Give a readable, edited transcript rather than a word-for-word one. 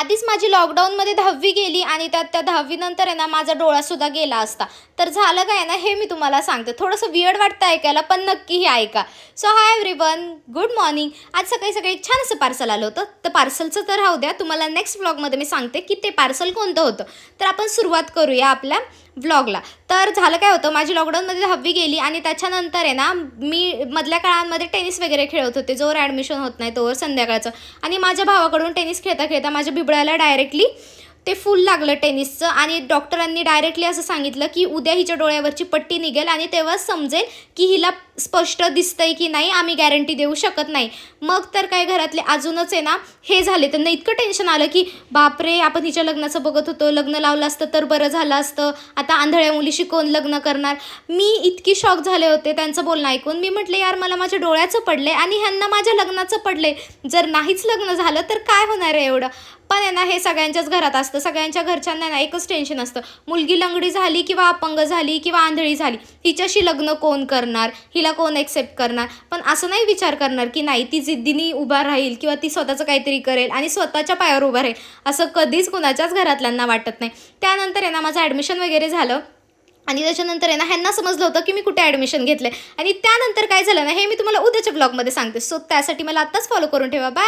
आधीच माझी लॉकडाऊनमध्ये 10वी गेली आणि त्या 10वी नंतर आहे ना माझा डोळासुद्धा गेला असता. तर झालं काय ना हे मी तुम्हाला सांगते. थोडंसं वियर्ड वाटतं ऐकायला, पण नक्कीही ऐका. So hi everyone, good morning. आज सकाळी एक छान असं पार्सल आलं होतं. तर पार्सलचं तर राहू द्या, तुम्हाला नेक्स्ट व्लॉगमध्ये मी सांगते की ते पार्सल कोणतं होतं. तर आपण सुरुवात करूया आपल्या व्लॉगला. तर झालं काय होतं, माझी लॉकडाऊनमध्ये 10वी गेली आणि त्याच्यानंतर आहे ना मी मधल्या काळांमध्ये टेनिस वगैरे खेळत होते. जोवर ॲडमिशन होत नाही तोवर संध्याकाळचं. आणि माझ्या भावाकडून टेनिस खेळता खेळता माझ्या बिबळ्याला डायरेक्टली ते फूल लागलं टेनिसचं आणि डॉक्टरांनी डायरेक्टली असं सांगितलं की उद्या हिच्या डोळ्यावरची पट्टी निघेल आणि तेव्हाच समजेल की हिला स्पष्ट दिसतंय की नाही, आम्ही गॅरंटी देऊ शकत नाही. मग तर काय घरातले अजूनच आहे ना हे झाले, त्यांना इतकं टेन्शन आलं की बापरे, आपण हिच्या लग्नाचं बघत होतो, लग्न लावलं असतं तर बरं झालं असतं, आता आंधळ्या मुलीशी कोण लग्न करणार. मी इतकी शॉक झाले होते त्यांचं बोलणं ऐकून. मी म्हटले यार, मला माझ्या डोळ्याचं पडलंय आणि ह्यांना माझ्या लग्नाचं पडलंय, जर नाहीच लग्न झालं तर काय होणार आहे एवढं. पण आहे ना हे सगळ्यांच्याच घरात असतं. सगळ्यांच्या घरच्यांना ना एकच टेन्शन असतं, मुलगी लंगडी झाली किंवा अपंग झाली किंवा आंधळी झाली, हिच्याशी लग्न कोण करणार, हिला कोण एक्सेप्ट करणार. पण असं नाही विचार करणार की नाही, ती जिद्दीने उभा राहील किंवा ती स्वतःचं काहीतरी करेल आणि स्वतःच्या पायावर उभा राहील, असं कधीच कुणाच्याच घरातल्यांना वाटत नाही. त्यानंतर आहे ना माझं ॲडमिशन वगैरे झालं आणि त्याच्यानंतर आहे ना ह्यांना समजलं होतं की मी कुठे ॲडमिशन घेतलं आणि त्यानंतर काय झालं ना हे मी तुम्हाला उद्याच्या ब्लॉगमध्ये सांगते. सो त्यासाठी मला आत्ताच फॉलो करून ठेवा. बाय.